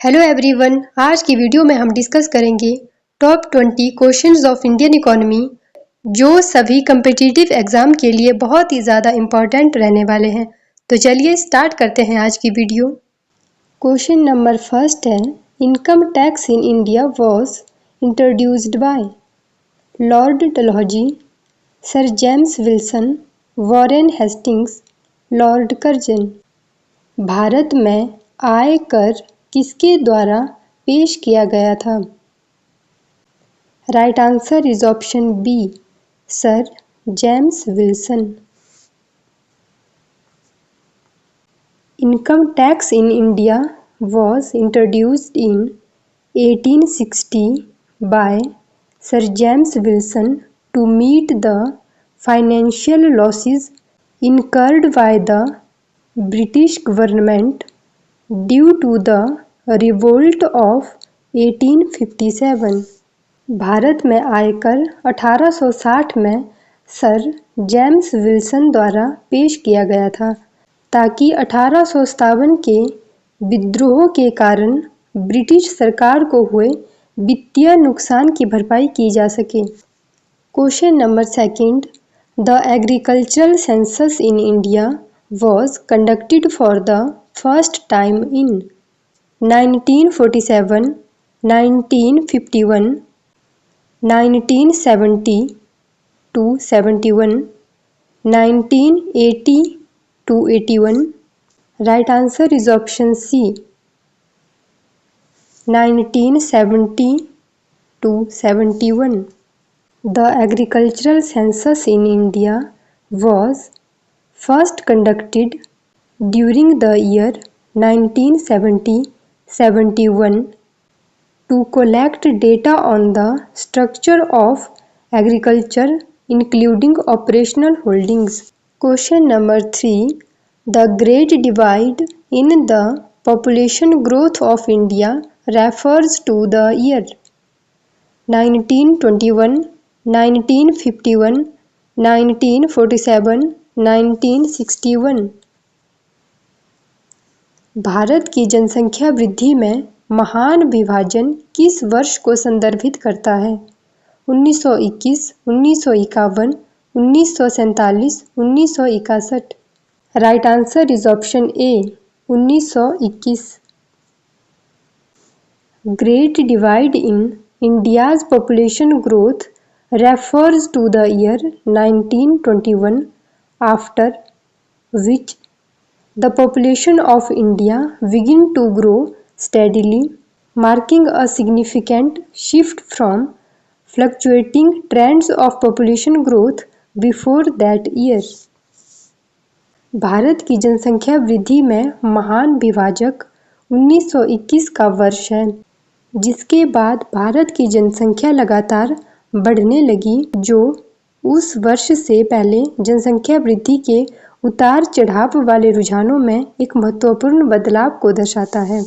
Hello everyone, आज की video में हम डिस्कस करेंगे top 20 questions of Indian economy जो सभी कम्पिटिटिव एग्जाम के लिए बहुत ही ज़्यादा इम्पोर्टेंट रहने वाले हैं। तो चलिए स्टार्ट करते हैं आज की वीडियो। क्वेश्चन नंबर फर्स्ट है, income tax in India was introduced by Lord Dalhousie, sir James Wilson, Warren Hastings, Lord Curzon. भारत में आय कर किसके द्वारा पेश किया गया था? Right answer is option B, sir James Wilson. Income tax in India was introduced in 1860 by Sir James Wilson to meet the financial losses incurred by the British government due to the revolt of 1857। Bharat में आयकर 1860 में sir James Wilson द्वारा पेश किया गया था ताकि 1857 के विद्रोह के कारण ब्रिटिश सरकार को हुए वित्तीय नुकसान की भरपाई की जा सके। Question number second, the agricultural census in India was conducted for the first time in 1947, 1951, 1970 to 71, 1980 to 81। Right answer is option C, 1970 to 71। The agricultural census in India was first conducted during the year 1970-71 to collect data on the structure of agriculture including operational holdings। Question number 3, the Great Divide in the population growth of India refers to the year 1921, 1951, 1947, 1961। Bharat की जनसंख्या वृद्धि में महान विभाजन किस वर्ष को संदर्भित करता है? 1921, 1951, 1947, 1961। Right answer is option A, 1921। Great divide in India's population growth refers to the year 1921, after which the population of India began to grow steadily, marking a significant shift from fluctuating trends of population growth before that year। Bharat की जनसंख्या वृद्धि में महान विभाजक 1921 का वर्ष है, जिसके बाद भारत की जनसंख्या लगातार बढ़ने लगी, जो उस वर्ष से पहले जनसंख्या वृद्धि के उतार चढ़ाव वाले रुझानों में एक महत्वपूर्ण बदलाव को दर्शाता है।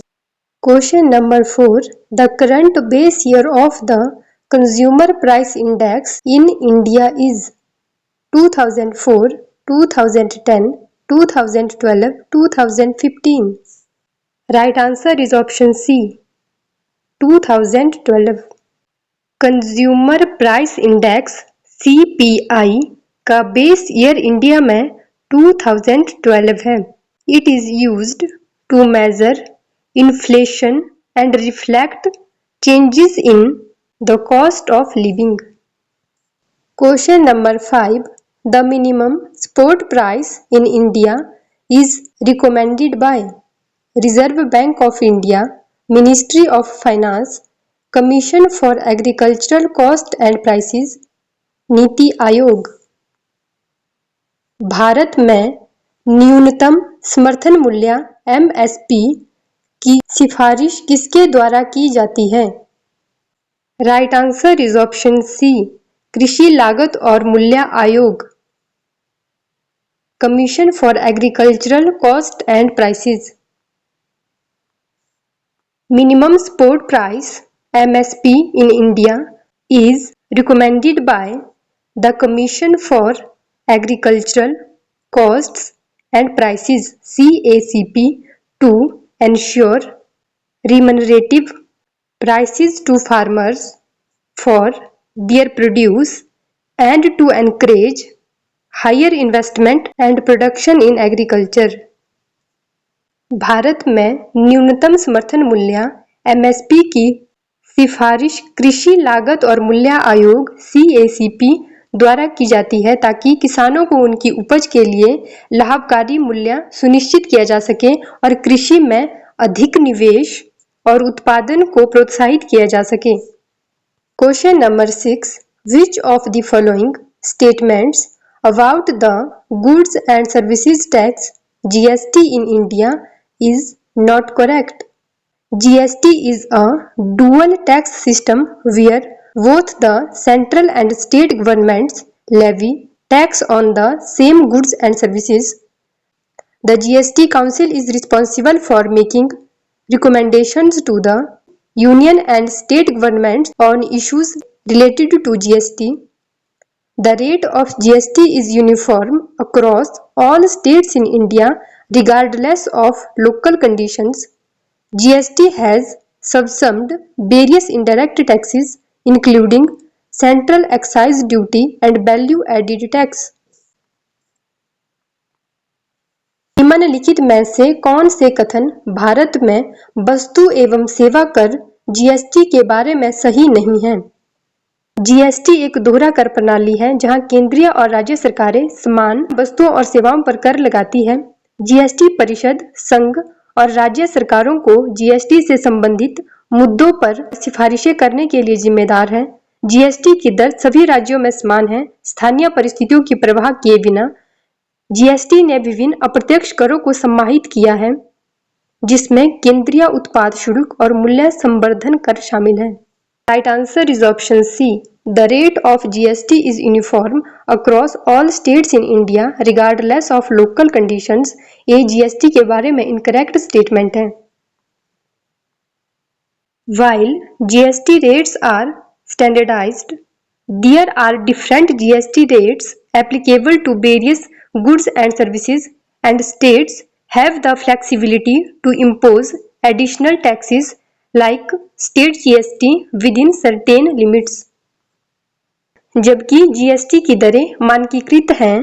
Question number 4, the current base year of the consumer price index in India is 2004, 2010, 2012, 2015। Right answer is option C, 2012। Consumer price index CPI का बेस ईयर इंडिया में 2012 है। It is used to measure inflation and reflect changes in the cost of living. Question number 5, the minimum support price in India is recommended by Reserve Bank of India, Ministry of Finance, Commission for Agricultural Cost and Prices, NITI Aayog. Bharat में न्यूनतम समर्थन मूल्य MSP की सिफारिश किसके द्वारा की जाती है? Right answer is option C, कृषि लागत और मूल्य आयोग, commission for agricultural cost and prices. Minimum support price MSP in India is recommended by the Commission for Agricultural Costs and Prices CACP to ensure remunerative prices to farmers for their produce and to encourage higher investment and production in agriculture. Bharat में न्यूनतम समर्थन मूल्य MSP की सिफारिश कृषि लागत और मूल्य आयोग CACP द्वारा की जाती है ताकि किसानों को उनकी उपज के लिए लाभकारी मूल्य सुनिश्चित किया जा सके और कृषि में अधिक निवेश और उत्पादन को प्रोत्साहित किया जा सके। Question number 6, which of the following statements about the goods and services tax GST in India is not correct? GST is a dual tax system where both the central and state governments levy tax on the same goods and services. The GST Council is responsible for making recommendations to the union and state governments on issues related to GST. The rate of GST is uniform across all states in India regardless of local conditions. GST has subsumed various indirect taxes including central excise duty and value added tax. निम्नलिखित में से कौन से कथन भारत में वस्तु एवं सेवा कर जीएसटी के बारे में सही नहीं है? जीएसटी एक दोहरा कर प्रणाली है जहां केंद्रीय और राज्य सरकारें समान वस्तुओं और सेवाओं पर कर लगाती है। जीएसटी परिषद संघ और राज्य सरकारों को जीएसटी से संबंधित मुद्दों पर सिफारिशें करने के लिए जिम्मेदार है। जीएसटी की दर सभी राज्यों में समान है। स्थानीय परिस्थितियों की परवाह किए बिना जीएसटी ने विभिन्न अप्रत्यक्ष करों को समाहित किया है जिसमें केंद्रीय उत्पाद शुल्क और मूल्य संवर्धन कर शामिल है। Right answer is option C. The rate of GST is uniform across all states in India regardless of local conditions. ये जीएसटी के बारे में इनकरेक्ट स्टेटमेंट है। While GST rates are standardized, there are different GST rates applicable to various goods and services, and states have the flexibility to impose additional taxes like state GST within certain limits. जबकि GST की दरें मानकीकृत हैं,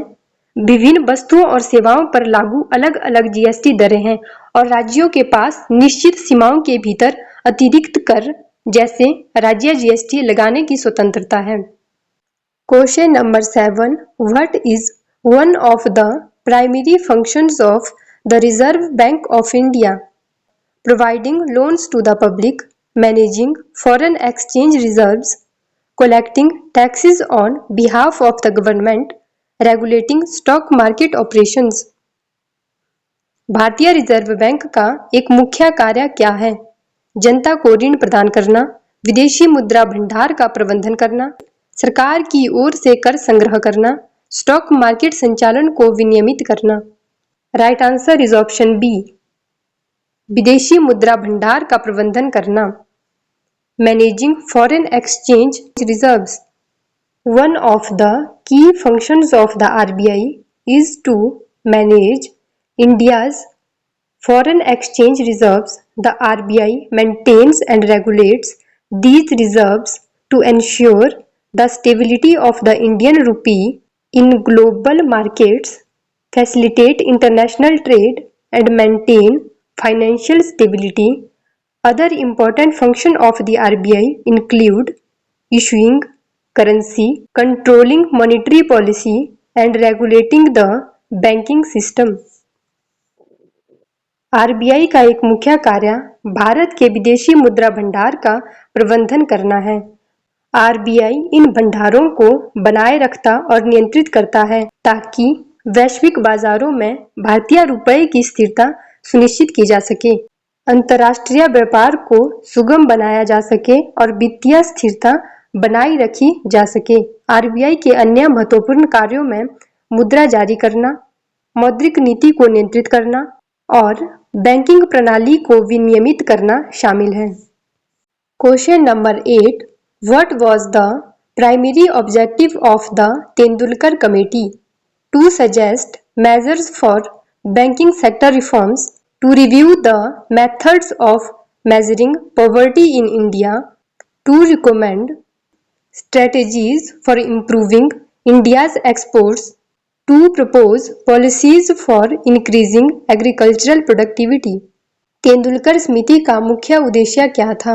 विभिन्न वस्तुओं और सेवाओं पर लागू अलग अलग जीएसटी दरें हैं और राज्यों के पास निश्चित सीमाओं के भीतर अतिरिक्त कर जैसे राज्य जीएसटी लगाने की स्वतंत्रता है। Question number 7, what is one of the primary functions of the Reserve Bank of India? Providing loans to the public, managing foreign exchange reserves, collecting taxes on behalf of the government, regulating stock market operations. भारतीय reserve bank का एक मुख्य कार्य क्या है? जनता को ऋण प्रदान करना, विदेशी मुद्रा भंडार का प्रबंधन करना, सरकार की ओर से कर संग्रह करना, स्टॉक मार्केट संचालन को विनियमित करना। Right answer is option B. विदेशी मुद्रा भंडार का प्रबंधन करना। Managing foreign exchange reserves. One of the key functions of the RBI is to manage India's foreign exchange reserves. The RBI maintains and regulates these reserves to ensure the stability of the Indian rupee in global markets, facilitate international trade, and maintain financial stability. Other important functions of the RBI include issuing currency, controlling monetary policy, and regulating the banking system. RBI का एक मुख्य कार्य भारत के विदेशी मुद्रा भंडार का प्रबंधन करना है। RBI इन भंडारों को बनाए रखता और नियंत्रित करता है ताकि वैश्विक बाजारों में भारतीय रुपये की स्थिरता सुनिश्चित की जा सके, अंतर्राष्ट्रीय व्यापार को सुगम बनाया जा सके और वित्तीय स्थिरता बनाई रखी जा सके। आरबीआई के अन्य महत्वपूर्ण कार्यों में मुद्रा जारी करना, मौद्रिक नीति को नियंत्रित करना और बैंकिंग प्रणाली को विनियमित करना शामिल है। Question number 8, what was the primary objective of the Tendulkar committee? To suggest measures for banking sector reforms, to review the methods of measuring poverty in India to recommend strategies for improving India's exports to propose policies for increasing agricultural productivity। Tendulkar समिति का मुख्य उद्देश्य क्या था?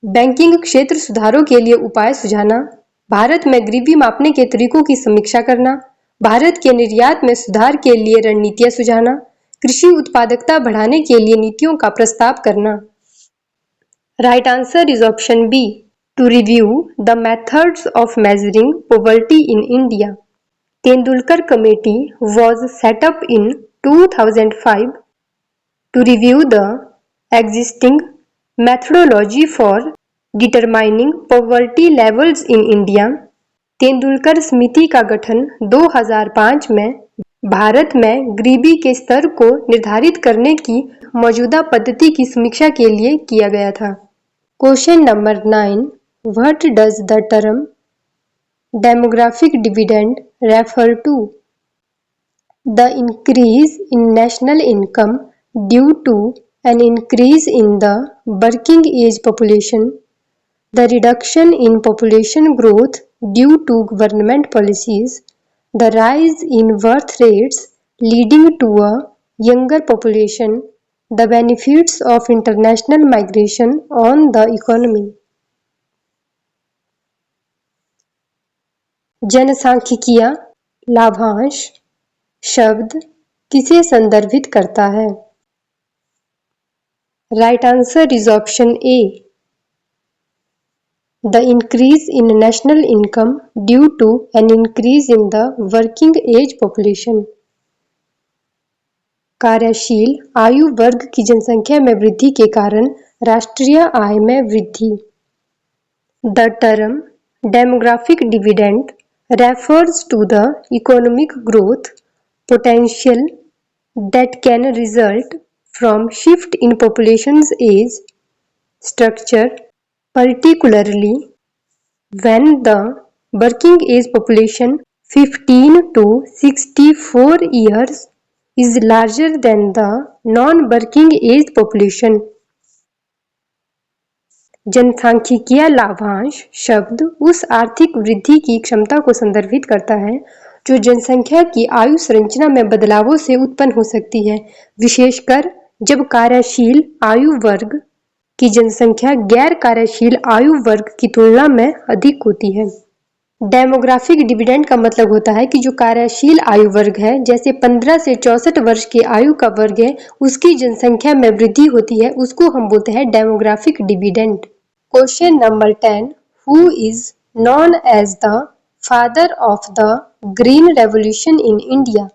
Banking क्षेत्र सुधारों के लिए उपाय सुझाना, भारत में गरीबी मापने के तरीकों की समीक्षा करना, भारत के निर्यात में सुधार के लिए रणनीतियां सुझाना, कृषि उत्पादकता बढ़ाने के लिए नीतियों का प्रस्ताव करना। Right answer is option B, to review the methods of measuring poverty in India. Tendulkar committee was set up in 2005 to review the existing methodology for determining poverty levels in India। Tendulkar समिति का गठन 2005 में भारत में गरीबी के स्तर को निर्धारित करने की मौजूदा पद्धति की समीक्षा के लिए किया गया था। Question number 9, what does the term demographic dividend refer to? The increase in national income due to an increase in the working age population, the reduction in population growth due to government policies, the rise in birth rates leading to a younger population, the benefits of international migration on the economy। जनसांख्यिकीय लाभांश शब्द किसे संदर्भित करता है? Right answer is option A, the increase in national income due to an increase in the working age population. कार्यशील आयु वर्ग की जनसंख्या में वृद्धि के कारण राष्ट्रीय आय में वृद्धि। The term demographic dividend refers to the economic growth potential that can result from shift in population's age structure, particularly when the working age population 15 to 64 years is larger than the non-working age population। जनसांख्यिकीय लाभांश शब्द उस आर्थिक वृद्धि की क्षमता को संदर्भित करता है जो जनसंख्या की आयु संरचना में बदलावों से उत्पन्न हो सकती है, विशेषकर जब कार्यशील आयु वर्ग की जनसंख्या गैर कार्यशील आयु वर्ग की तुलना में अधिक होती है। डेमोग्राफिक डिविडेंड का मतलब होता है कि जो कार्यशील आयु वर्ग है, जैसे 15 से 64 वर्ष के आयु का वर्ग है, उसकी जनसंख्या में वृद्धि होती है, उसको हम बोलते हैं demographic dividend. Question number 10, who is known as the father of the green revolution in India?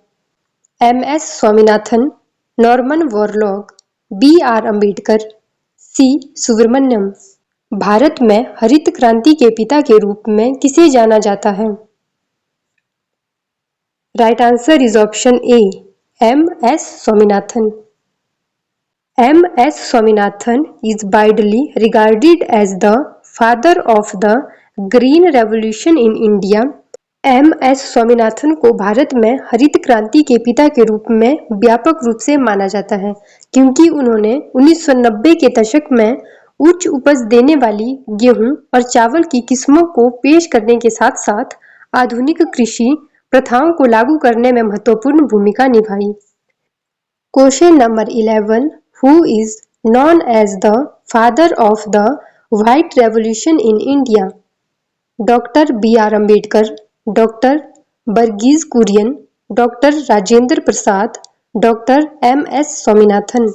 MS Swaminathan, Norman Borlaug, BR Ambedkar, C Subramaniam. भारत में हरित क्रांति के पिता के रूप में किसे जाना जाता है? Right answer is option A, MS Swaminathan. MS Swaminathan is widely regarded as the father of the Green Revolution in India। MS Swaminathan को भारत में हरित क्रांति के पिता के रूप में व्यापक रूप से माना जाता है क्योंकि उन्होंने 1990 के दशक में उच्च उपज देने वाली गेहूं और चावल की किस्मों को पेश करने के साथ साथ आधुनिक कृषि प्रथाओं को लागू करने में महत्वपूर्ण भूमिका निभाई। Question number 11, Who is known as the father of the White Revolution in India? Doctor BR Ambedkar, doctor Verghese Kurian, doctor Rajendra Prasad, doctor MS Swaminathan.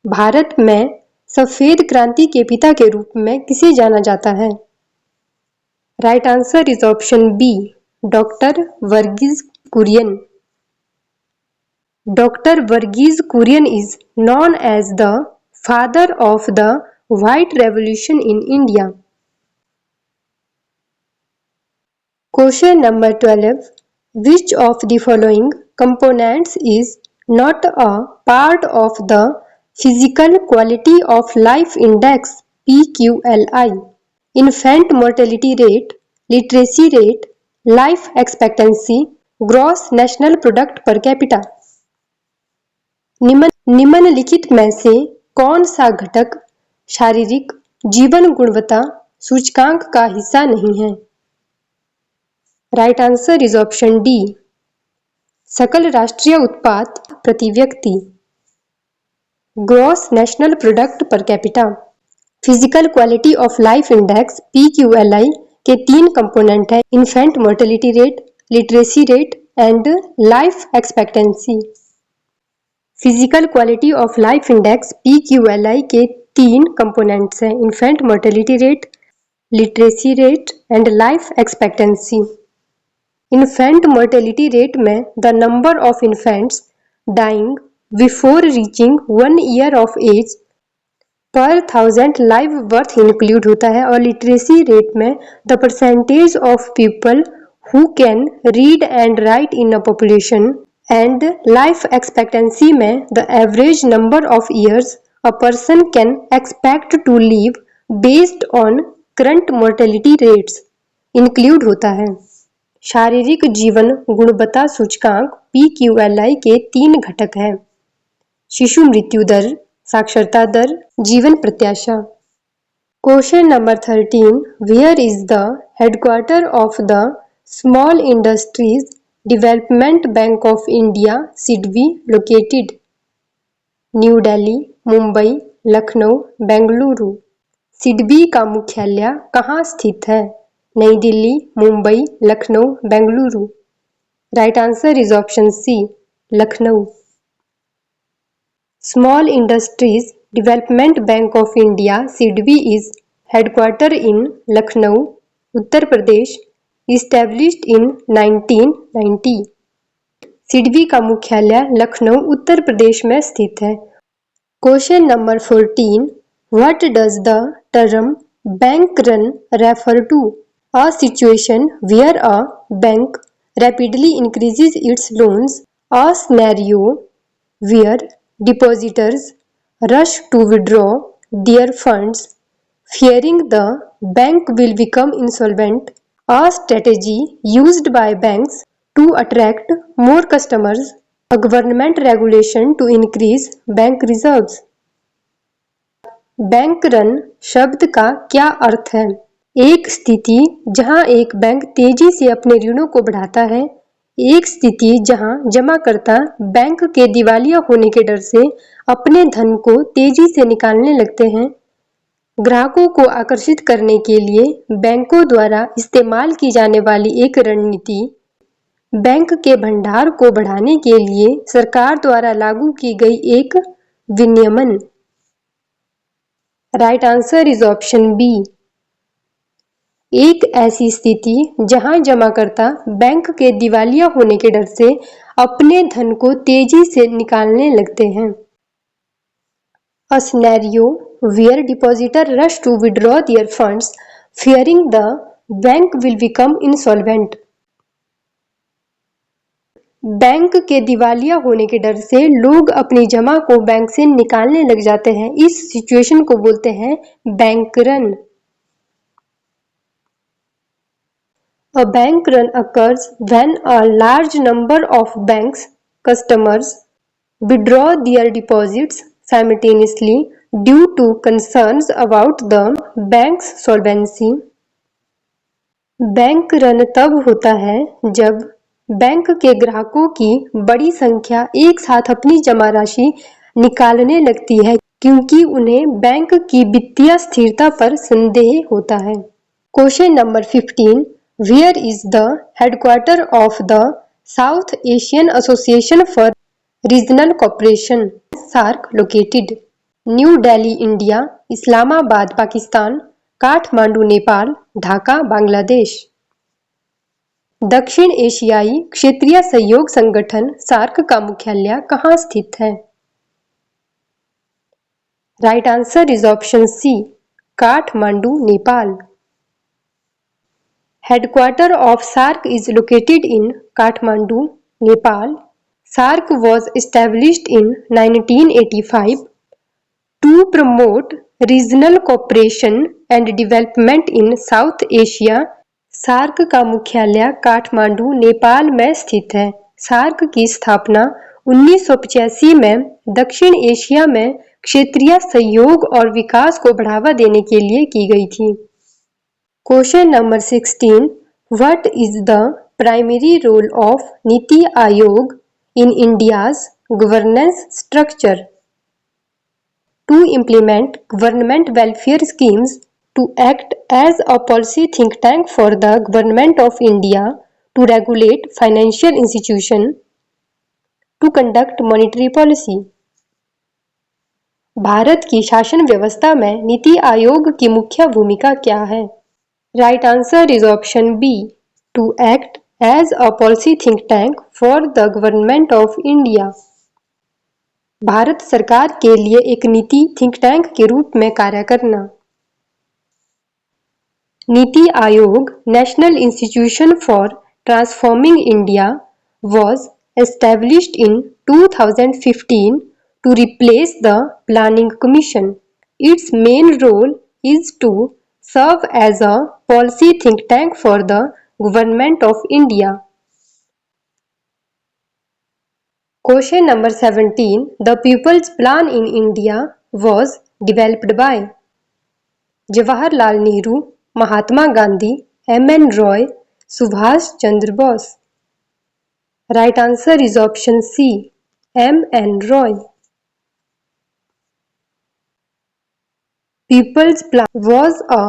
भारत में सफेद क्रांति के पिता के रूप में किसे जाना जाता है? Right answer is option B, doctor Verghese Kurian. Dr. Verghese Kurian is known as the father of the White Revolution in India। Question number 12, which of the following components is not a part of the Physical Quality of Life Index PQLI? Infant mortality rate, literacy rate, life expectancy, gross national product per capita। निम्नलिखित में से कौन सा घटक शारीरिक जीवन गुणवत्ता सूचकांक का हिस्सा नहीं है? Right answer is option D, सकल राष्ट्रीय उत्पाद प्रति व्यक्ति, gross national product per capita. Physical quality of life index PQLI के 3 कंपोनेंट हैं, infant mortality rate, literacy rate and life expectancy. Physical quality of life index PQLI के 3 components हैं, infant mortality rate, literacy rate and life expectancy. Infant mortality rate में the number of infants dying before reaching 1 year of as per 1000 live birth include होता है, और literacy rate में the percentage of people who can read and write in a population, and life expectancy में the average number of years a person can expect to live based on current mortality rates include होता है। शारीरिक जीवन गुणवत्ता सूचकांक PQLI के 3 घटक हैं, शिशु मृत्यु दर, साक्षरता दर, जीवन प्रत्याशा। Question number 13, where is the headquarter of the Small Industries Development Bank of India SIDBI located? New Delhi, Mumbai, Lucknow, Bengaluru. SIDBI का मुख्यालय कहाँ स्थित है? नई Delhi, Mumbai, Lucknow, Bengaluru. Right answer is option C, Lucknow. Small Industries Development Bank of India SIDBI is headquarter in Lucknow, Uttar Pradesh, established in 1990। SIDBI का मुख्यालय लखनऊ, उत्तर प्रदेश में स्थित है। Question number 14, what does the term bank run refer to? A situation where a bank rapidly increases its loans, a scenario where depositors rush to withdraw their funds fearing the bank will become insolvent, a strategy used by banks to attract more customers, a government regulation to increase bank reserves। Bank run शब्द का क्या अर्थ है? एक स्थिति जहां एक bank तेजी से अपने ऋणों को बढ़ाता है, एक स्थिति जहां जमाकर्ता बैंक के दिवालिया होने के डर से अपने धन को तेजी से निकालने लगते हैं। ग्राहकों को आकर्षित करने के लिए बैंकों द्वारा इस्तेमाल की जाने वाली एक रणनीति, बैंक के भंडार को बढ़ाने के लिए सरकार द्वारा लागू की गई एक विनियमन। Right answer is option B, एक ऐसी स्थिति जहां जमाकर्ता बैंक के दिवालिया होने के डर से अपने धन को तेजी से निकालने लगते हैं। A scenario where depositor rush to withdraw their funds fearing the bank will become insolvent। Bank के दिवालिया होने के डर से लोग अपनी जमा को बैंक से निकालने लग जाते हैं। इस सिचुएशन को बोलते हैं bank run. A bank run occurs when a large number of bank's customers withdraw their deposits simultaneously due to concerns about the bank's solvency। Bank run तब होता है जब बैंक के ग्राहकों की बड़ी संख्या एक साथ अपनी जमा राशि निकालने लगती है क्योंकि उन्हें बैंक की वित्तीय स्थिरता पर संदेह होता है। Question number 15, Where is the headquarter of the South Asian Association for Regional Cooperation (SAARC) located? New Delhi, India, Islamabad, Pakistan, Kathmandu, Nepal, Dhaka, Bangladesh. दक्षिण एशियाई क्षेत्रीय सहयोग संगठन (SAARC) का मुख्यालय कहाँ स्थित है? Right answer is option C, Kathmandu, Nepal. Headquarter of SAARC is located in Kathmandu, Nepal. SAARC was established in 1985 to promote regional cooperation and development in South Asia। SAARC का मुख्यालय काठमांडू, नेपाल में स्थित है। SAARC की स्थापना 1985 में दक्षिण एशिया में क्षेत्रीय सहयोग और विकास को बढ़ावा देने के लिए की गई थी। Question number 16, what is the primary role of NITI Aayog in India's governance structure? To implement government welfare schemes, to act as a policy think tank for the Government of India, to regulate financial institutions, to conduct monetary policy. Bharat की शासन व्यवस्था में नीति आयोग की मुख्य भूमिका क्या है? Right answer is option B, to act as a policy think tank for the government of India. भारत सरकार के लिए एक नीति थिंक टैंक के रूप में कार्य करना। NITI Aayog national institution for transforming India was established in 2015 to replace the Planning Commission. Its main role is to serve as a policy think tank for the Government of India. Question number 17. The People's Plan in India was developed by Jawaharlal Nehru, Mahatma Gandhi, M.N. Roy, Subhash Chandra Bose. Right answer is option C, M.N. Roy. People's Plan was a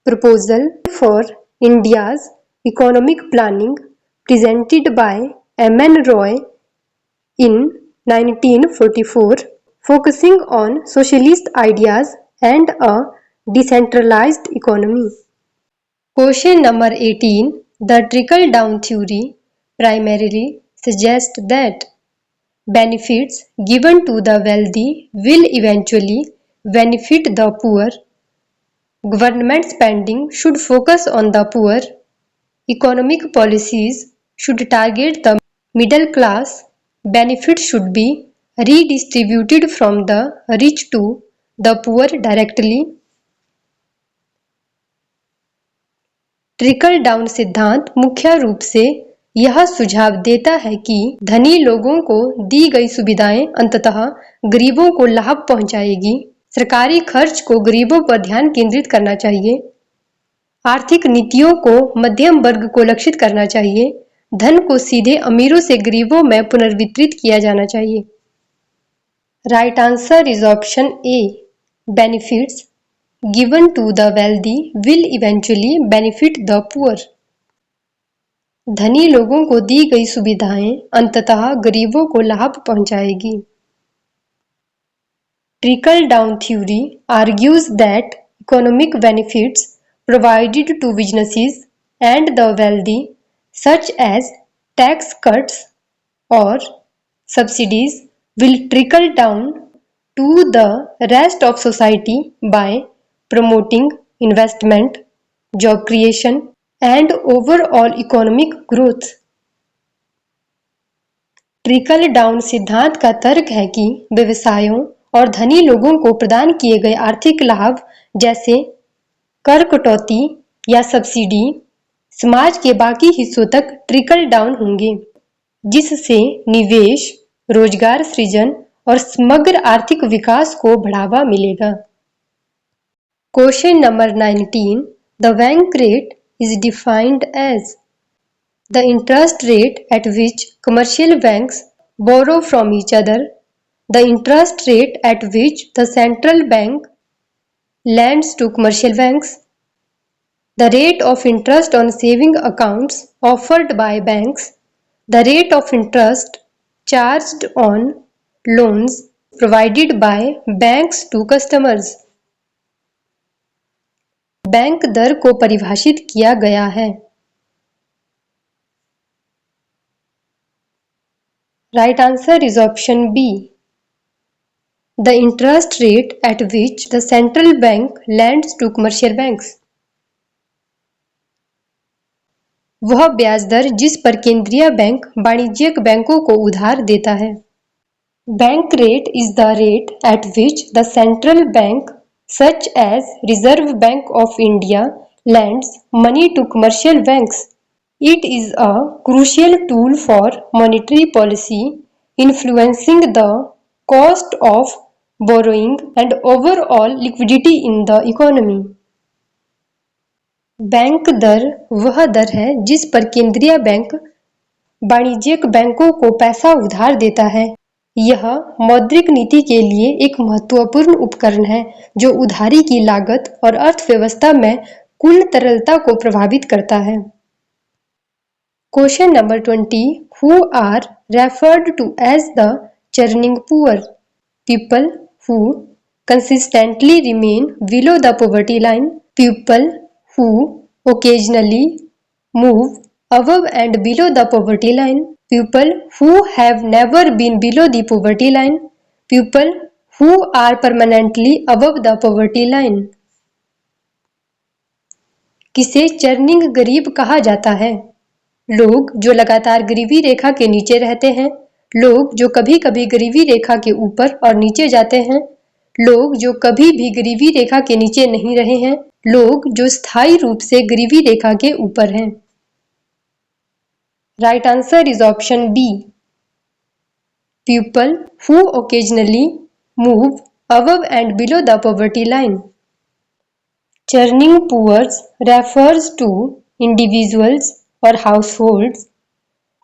proposal for India's economic planning presented by M.N. Roy in 1944, focusing on socialist ideas and a decentralized economy. Question number 18. The trickle-down theory primarily suggests that benefits given to the wealthy will eventually benefit the poor. Government spending should focus on the poor. Economic policies should target the middle class. Benefits should be redistributed from the rich to the poor directly. Trickle down सिद्धांत मुख्य रूप से यह सुझाव देता है कि धनी लोगों को दी गई सुविधाएं अंततः गरीबों को लाभ पहुंचाएगी। सरकारी खर्च को गरीबों पर ध्यान केंद्रित करना चाहिए। आर्थिक नीतियों को मध्यम वर्ग को लक्षित करना चाहिए। धन को सीधे अमीरों से गरीबों में पुनर्वितरित किया जाना चाहिए। Right answer is option A, benefits given to the wealthy will eventually benefit the poor. धनी लोगों को दी गई सुविधाएं अंततः गरीबों को लाभ पहुंचाएगी। Trickle down theory argues that economic benefits provided to businesses and the wealthy, such as tax cuts or subsidies, will trickle down to the rest of society by promoting investment, job creation, and overall economic growth. Trickle down सिद्धांत का तर्क है कि व्यवसायों और धनी लोगों को प्रदान किए गए आर्थिक लाभ जैसे कर कटौती या सब्सिडी समाज के बाकी हिस्सों तक ट्रिकल डाउन होंगे, जिससे निवेश, रोजगार सृजन और समग्र आर्थिक विकास को बढ़ावा मिलेगा। Question number 19. The bank rate is defined as the interest rate at which commercial banks borrow from each other, the interest rate at which the central bank lends to commercial banks, the rate of interest on saving accounts offered by banks, the rate of interest charged on loans provided by banks to customers. Bank दर को परिभाषित किया गया है। Right answer is option B, the interest rate at which the central bank lends to commercial banks. वह ब्याज दर जिस पर केंद्रीय बैंक वाणिज्यिक बैंकों को उधार देता है। Bank rate is the rate at which the central bank such as Reserve Bank of India lends money to commercial banks. It is a crucial tool for monetary policy, influencing the cost of borrowing, and overall liquidity in the economy. Bank दर वह दर है जिस पर केंद्रीय bank वाणिज्यिक बैंकों को पैसा उधार देता है। यह मौद्रिक नीति के लिए एक महत्वपूर्ण उपकरण है जो उधारी की लागत और अर्थव्यवस्था में कुल तरलता को प्रभावित करता है। Question number 20. Who are referred to as the churning poor? People who consistently remain below the poverty line. People who occasionally move above and below the poverty line. People who have never been below the poverty line. People who are permanently above the poverty line. किसे churning गरीब कहा जाता है? लोग जो लगातार गरीबी रेखा के नीचे रहते हैं, लोग जो कभी-कभी गरीबी रेखा के ऊपर और नीचे जाते हैं, लोग जो कभी भी गरीबी रेखा के नीचे नहीं रहे हैं, लोग जो स्थायी रूप से गरीबी रेखा के ऊपर हैं। Right answer is option B. People who occasionally move above and below the poverty line. Churning poor refers to individuals or households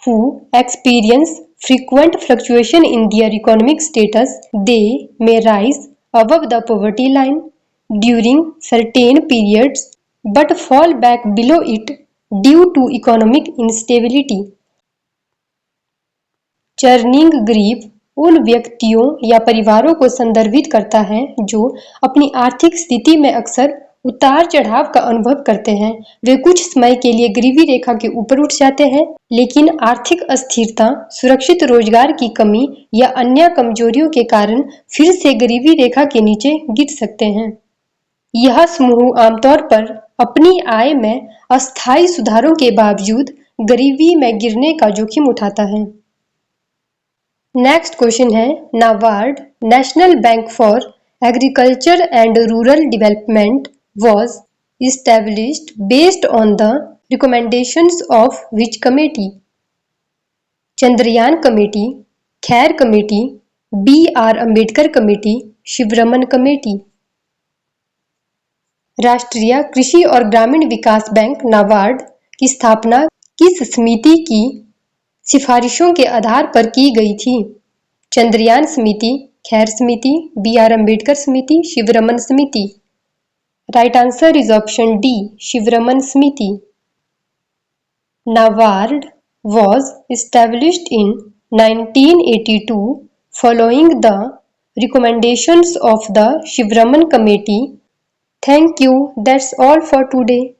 who experience frequent fluctuation in their economic status. They may rise above the poverty line during certain periods but fall back below it due to economic instability. Churning गरीब उन व्यक्तियों या परिवारों को संदर्भित करता है जो अपनी आर्थिक स्थिति में अक्सर उतार चढ़ाव का अनुभव करते हैं। वे कुछ समय के लिए गरीबी रेखा के ऊपर उठ जाते हैं, लेकिन आर्थिक अस्थिरता, सुरक्षित रोजगार की कमी या अन्य कमजोरियों के कारण फिर से गरीबी रेखा के नीचे गिर सकते हैं। यह समूह आमतौर पर अपनी आय में अस्थायी सुधारों के बावजूद गरीबी में गिरने का जोखिम उठाता है। नेक्स्ट क्वेश्चन है, NABARD national bank for agriculture and rural development was established based on the recommendations of which committee? Chandrayaan committee, Khair committee, B.R. Ambedkar committee, Sivaraman committee. राष्ट्रीय कृषि और ग्रामीण विकास बैंक नाबार्ड की स्थापना किस समिति की सिफारिशों के आधार पर की गई थी? चंद्रयान समिति, खैर समिति, B.R. अम्बेडकर समिति, शिवरमन समिति। Right answer is option D. Shivraman Smiti. NABARD was established in 1982 following the recommendations of the Shivraman Committee. Thank you. That's all for today.